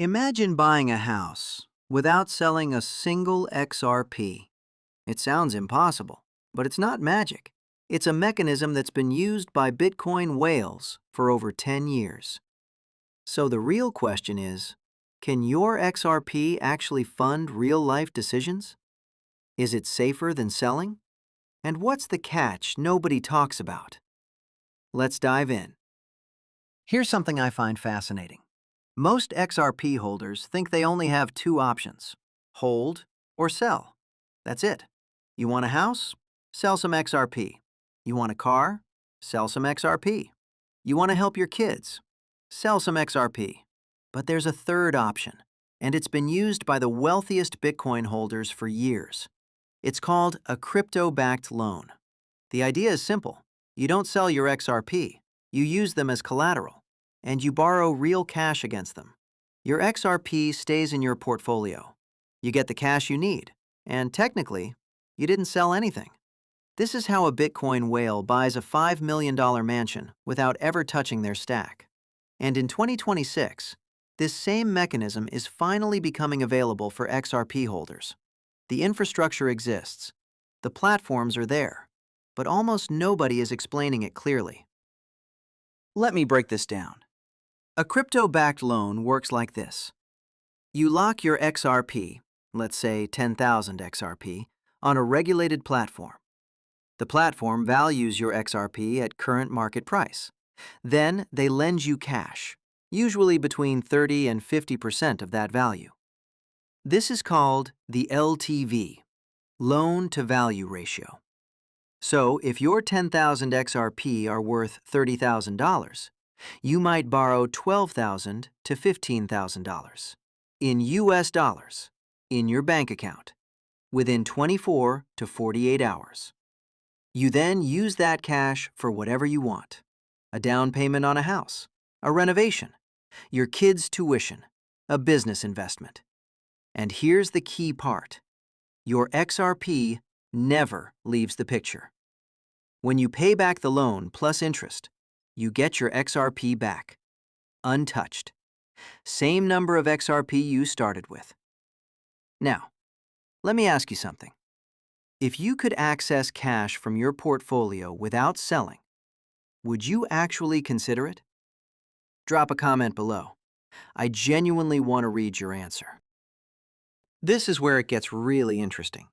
Imagine buying a house without selling a single XRP. It sounds impossible, but it's not magic. It's a mechanism that's been used by Bitcoin whales for over 10 years. So the real question is, can your XRP actually fund real-life decisions? Is it safer than selling? And what's the catch nobody talks about? Let's dive in. Here's something I find fascinating. Most XRP holders think they only have two options: hold or sell. That's it. You want a house? Sell some XRP. You want a car? Sell some XRP. You want to help your kids? Sell some XRP. But there's a third option, and it's been used by the wealthiest Bitcoin holders for years. It's called a crypto-backed loan. The idea is simple. You don't sell your XRP. You use them as collateral, and you borrow real cash against them. Your XRP stays in your portfolio. You get the cash you need, and technically, you didn't sell anything. This is how a Bitcoin whale buys a $5 million mansion without ever touching their stack. And in 2026, this same mechanism is finally becoming available for XRP holders. The infrastructure exists. The platforms are there, but almost nobody is explaining it clearly. Let me break this down. A crypto-backed loan works like this. You lock your XRP, let's say 10,000 XRP, on a regulated platform. The platform values your XRP at current market price. Then they lend you cash, usually between 30 and 50% of that value. This is called the LTV, loan-to-value ratio. So if your 10,000 XRP are worth $30,000, you might borrow $12,000 to $15,000 in US dollars in your bank account within 24 to 48 hours. You then use that cash for whatever you want: a down payment on a house, a renovation, your kids' tuition, a business investment. And here's the key part. Your XRP never leaves the picture. When you pay back the loan plus interest, you get your XRP back, untouched. Same number of XRP you started with. Now, let me ask you something. If you could access cash from your portfolio without selling, would you actually consider it? Drop a comment below. I genuinely want to read your answer. This is where it gets really interesting.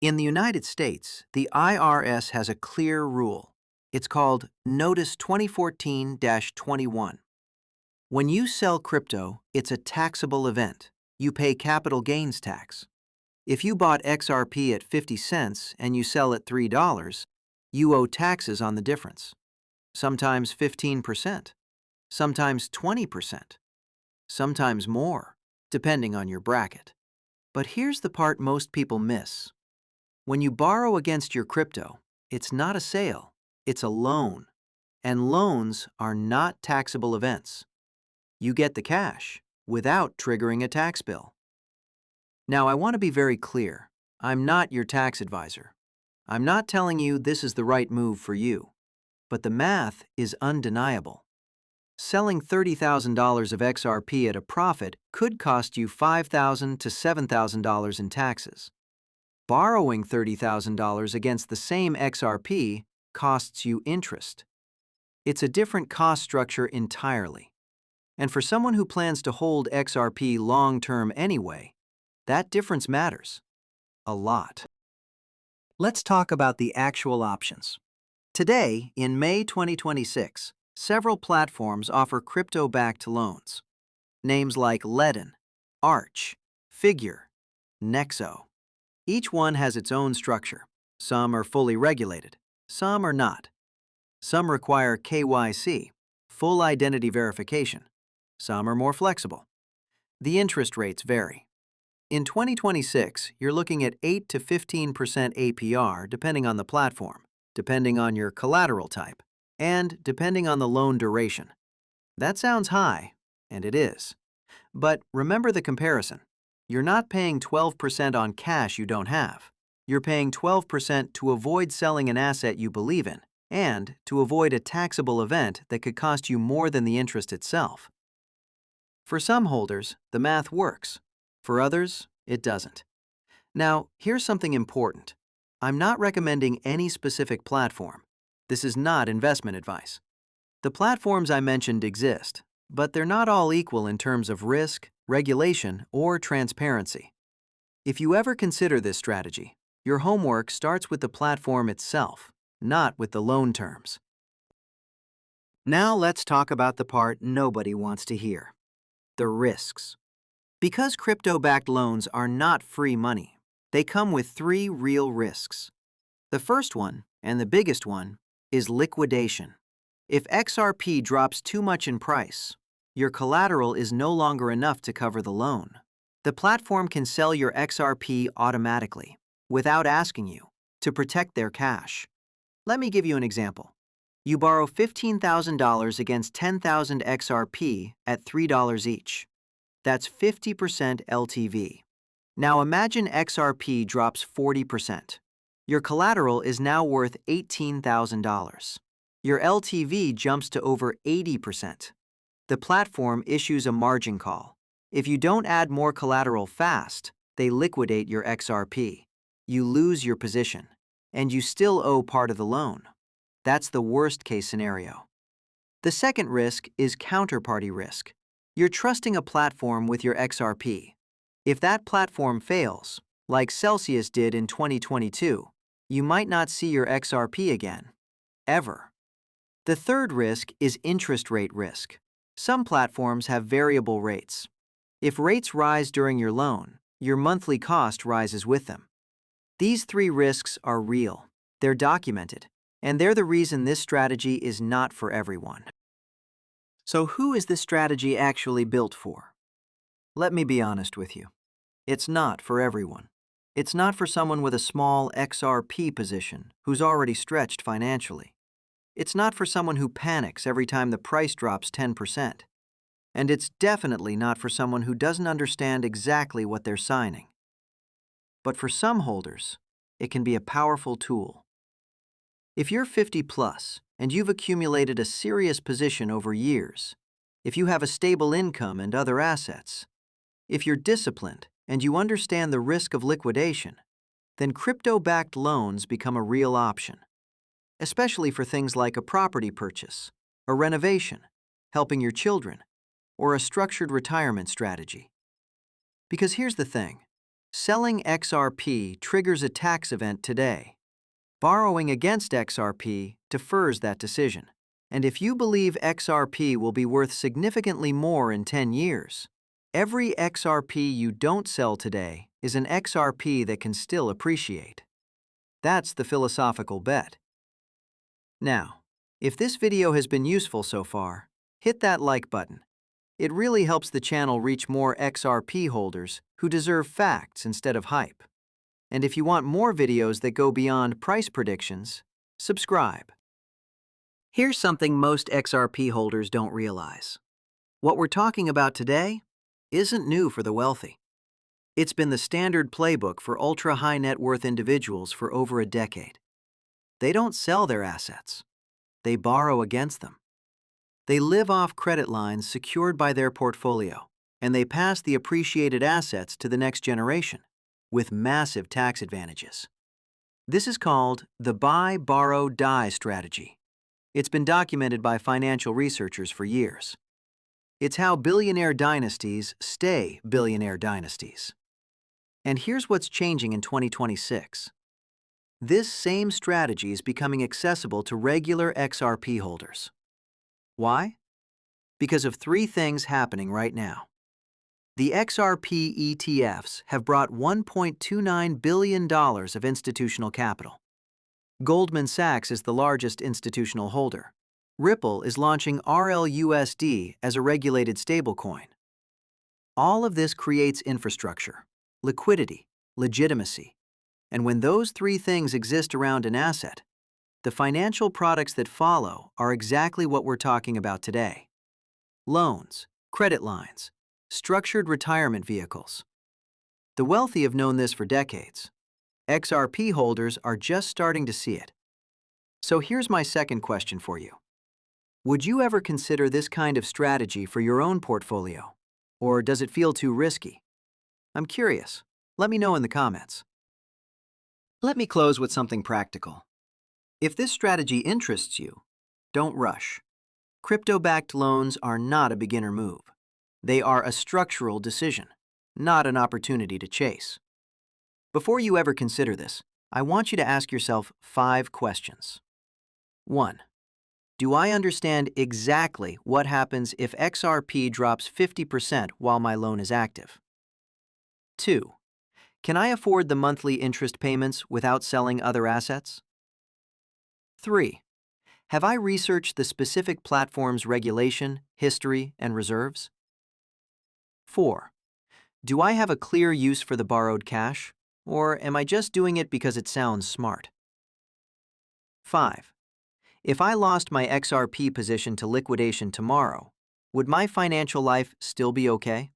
In the United States, the IRS has a clear rule. It's called Notice 2014-21. When you sell crypto, it's a taxable event. You pay capital gains tax. If you bought XRP at 50 cents and you sell at $3, you owe taxes on the difference. Sometimes 15%, sometimes 20%, sometimes more, depending on your bracket. But here's the part most people miss. When you borrow against your crypto, it's not a sale, it's a loan. And loans are not taxable events. You get the cash without triggering a tax bill. Now, I want to be very clear. I'm not your tax advisor. I'm not telling you this is the right move for you. But the math is undeniable. Selling $30,000 of XRP at a profit could cost you $5,000 to $7,000 in taxes. Borrowing $30,000 against the same XRP costs you interest. It's a different cost structure entirely. And for someone who plans to hold XRP long-term anyway, that difference matters a lot. Let's talk about the actual options. Today, in May 2026, several platforms offer crypto-backed loans. Names like Ledn, Arch, Figure, Nexo. Each one has its own structure. Some are fully regulated, some are not. Some require KYC, full identity verification. Some are more flexible. The interest rates vary. In 2026, you're looking at 8 to 15% APR depending on the platform, depending on your collateral type, and depending on the loan duration. That sounds high, and it is. But remember the comparison. You're not paying 12% on cash you don't have. You're paying 12% to avoid selling an asset you believe in, and to avoid a taxable event that could cost you more than the interest itself. For some holders, the math works. For others, it doesn't. Now, here's something important. I'm not recommending any specific platform. This is not investment advice. The platforms I mentioned exist, but they're not all equal in terms of risk, regulation, or transparency. If you ever consider this strategy, your homework starts with the platform itself, not with the loan terms. Now let's talk about the part nobody wants to hear: the risks. Because crypto-backed loans are not free money, they come with 3 real risks. The first one, and the biggest one, is liquidation. If XRP drops too much in price, your collateral is no longer enough to cover the loan. The platform can sell your XRP automatically, without asking you, to protect their cash. Let me give you an example. You borrow $15,000 against 10,000 XRP at $3 each. That's 50% LTV. Now imagine XRP drops 40%. Your collateral is now worth $18,000. Your LTV jumps to over 80%. The platform issues a margin call. If you don't add more collateral fast, they liquidate your XRP. You lose your position, and you still owe part of the loan. That's the worst-case scenario. The second risk is counterparty risk. You're trusting a platform with your XRP. If that platform fails, like Celsius did in 2022, you might not see your XRP again, ever. The third risk is interest rate risk. Some platforms have variable rates. If rates rise during your loan, your monthly cost rises with them. These 3 risks are real, they're documented, and they're the reason this strategy is not for everyone. So who is this strategy actually built for? Let me be honest with you. It's not for everyone. It's not for someone with a small XRP position who's already stretched financially. It's not for someone who panics every time the price drops 10%. And it's definitely not for someone who doesn't understand exactly what they're signing. But for some holders, it can be a powerful tool. If you're 50 plus and you've accumulated a serious position over years, if you have a stable income and other assets, if you're disciplined and you understand the risk of liquidation, then crypto-backed loans become a real option, especially for things like a property purchase, a renovation, helping your children, or a structured retirement strategy. Because here's the thing. Selling XRP triggers a tax event today. Borrowing against XRP defers that decision. And if you believe XRP will be worth significantly more in 10 years, every XRP you don't sell today is an XRP that can still appreciate. That's the philosophical bet. Now, if this video has been useful so far, hit that like button. It really helps the channel reach more XRP holders who deserve facts instead of hype. And if you want more videos that go beyond price predictions, subscribe. Here's something most XRP holders don't realize. What we're talking about today isn't new for the wealthy. It's been the standard playbook for ultra-high net worth individuals for over a decade. They don't sell their assets. They borrow against them. They live off credit lines secured by their portfolio, and they pass the appreciated assets to the next generation, with massive tax advantages. This is called the buy, borrow, die strategy. It's been documented by financial researchers for years. It's how billionaire dynasties stay billionaire dynasties. And here's what's changing in 2026. This same strategy is becoming accessible to regular XRP holders. Why? Because of 3 things happening right now. The XRP ETFs have brought $1.29 billion of institutional capital. Goldman Sachs is the largest institutional holder. Ripple is launching RLUSD as a regulated stablecoin. All of this creates infrastructure, liquidity, legitimacy. And when those 3 things exist around an asset, the financial products that follow are exactly what we're talking about today. Loans, credit lines, structured retirement vehicles. The wealthy have known this for decades. XRP holders are just starting to see it. So here's my second question for you. Would you ever consider this kind of strategy for your own portfolio? Or does it feel too risky? I'm curious. Let me know in the comments. Let me close with something practical. If this strategy interests you, don't rush. Crypto-backed loans are not a beginner move. They are a structural decision, not an opportunity to chase. Before you ever consider this, I want you to ask yourself 5 questions. 1. Do I understand exactly what happens if XRP drops 50% while my loan is active? 2. Can I afford the monthly interest payments without selling other assets? 3. Have I researched the specific platform's regulation, history, and reserves? 4. Do I have a clear use for the borrowed cash, or am I just doing it because it sounds smart? 5. If I lost my XRP position to liquidation tomorrow, would my financial life still be okay?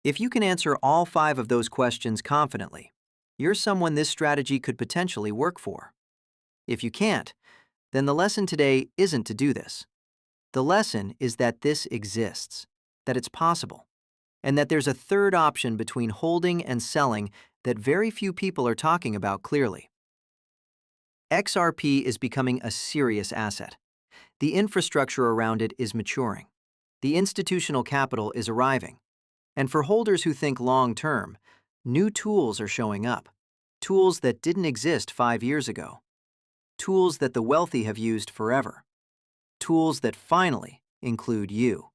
If you can answer all 5 of those questions confidently, you're someone this strategy could potentially work for. If you can't, then the lesson today isn't to do this. The lesson is that this exists, that it's possible, and that there's a third option between holding and selling that very few people are talking about clearly. XRP is becoming a serious asset. The infrastructure around it is maturing. The institutional capital is arriving. And for holders who think long-term, new tools are showing up. Tools that didn't exist 5 years ago. Tools that the wealthy have used forever. Tools that finally include you.